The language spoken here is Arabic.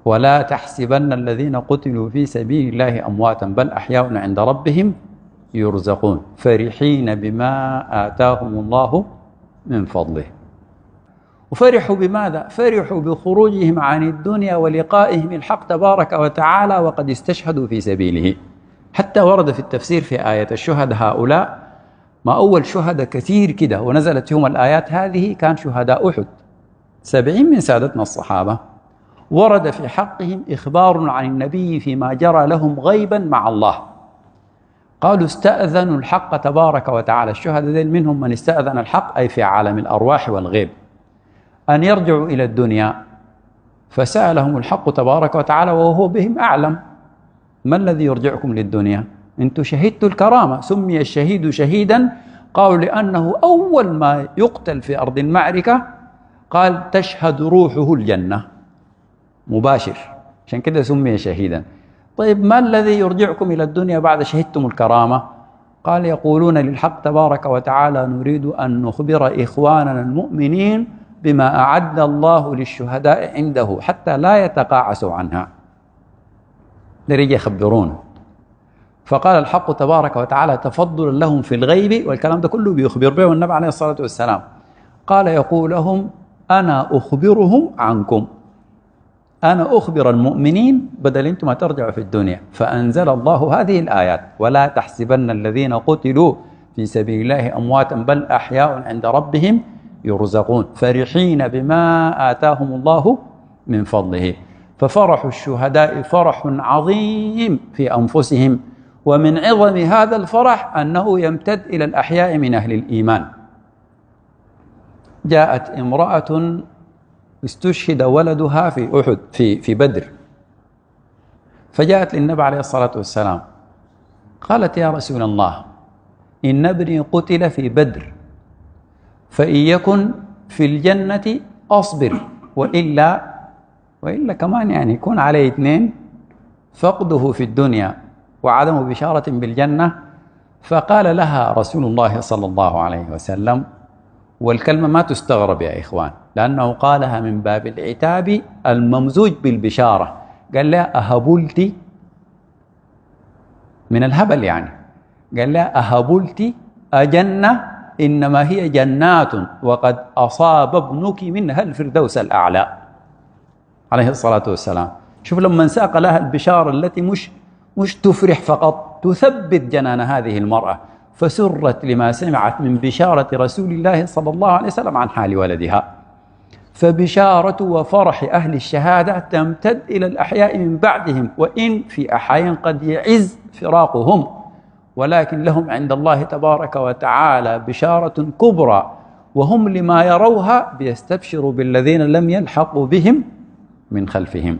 ولا تحسبن الذين قتلوا في سبيل الله أمواتا بل أحياء عند ربهم يرزقون فرحين بما آتاهم الله من فضله. وفرحوا بماذا؟ فرحوا بخروجهم عن الدنيا ولقائهم الحق تبارك وتعالى وقد استشهدوا في سبيله. حتى ورد في التفسير في آية الشهداء هؤلاء، ما أول شهداء كثير كده ونزلت فيهم الآيات هذه كان شهداء أحد 70 من سادتنا الصحابة. ورد في حقهم إخبار عن النبي فيما جرى لهم غيبا مع الله. قالوا استأذنوا الحق تبارك وتعالى، الشهداء منهم من استأذن الحق أي في عالم الأرواح والغيب أن يرجعوا إلى الدنيا، فسألهم الحق تبارك وتعالى وهو بهم أعلم: ما الذي يرجعكم للدنيا؟ أنتم شهدتوا الكرامة. سمي الشهيد شهيدا قالوا لأنه أول ما يقتل في أرض المعركة قال تشهد روحه الجنة مباشر، عشان كده سمي شهيدا. طيب ما الذي يرجعكم إلى الدنيا بعد شهدتم الكرامة؟ قال يقولون للحق تبارك وتعالى نريد أن نخبر إخواننا المؤمنين بما أعد الله للشهداء عنده حتى لا يتقاعسوا عنها، لرجع يخبرون. فقال الحق تبارك وتعالى تفضلا لهم في الغيب، والكلام ده كله بيخبر به النبي عليه الصلاة والسلام. قال يقول لهم أنا أخبرهم عنكم، أنا أخبر المؤمنين بدل أنتم ما ترجعوا في الدنيا. فأنزل الله هذه الآيات: ولا تحسبن الذين قتلوا في سبيل الله أمواتا بل أحياء عند ربهم يرزقون فرحين بما آتاهم الله من فضله. ففرح الشهداء فرح عظيم في أنفسهم، ومن عظم هذا الفرح أنه يمتد إلى الأحياء من أهل الإيمان. جاءت امرأة استشهد ولدها في أحد في بدر، فجاءت للنبي عليه الصلاة والسلام قالت يا رسول الله إن ابني قتل في بدر، فإن يكن في الجنة أصبر وإلا كمان يعني يكون عليه اثنين: فقده في الدنيا وعدم بشارة بالجنة. فقال لها رسول الله صلى الله عليه وسلم، والكلمة ما تستغرب يا إخوان لأنه قالها من باب العتاب الممزوج بالبشارة، قال لها أهبلت من الهبل، يعني قال لها أهبلت أجنة إنما هي جنات وقد أصاب ابنك منها الفردوس الأعلى عليه الصلاة والسلام. شوف لما ساق لها البشارة التي مش تفرح فقط، تثبت جنان هذه المرأة، فسرت لما سمعت من بشارة رسول الله صلى الله عليه وسلم عن حال ولدها. فبشارة وفرح أهل الشهادة تمتد إلى الأحياء من بعدهم، وإن في أحيان قد يعز فراقهم، ولكن لهم عند الله تبارك وتعالى بشارة كبرى، وهم لما يروها بيستبشروا بالذين لم يلحقوا بهم من خلفهم.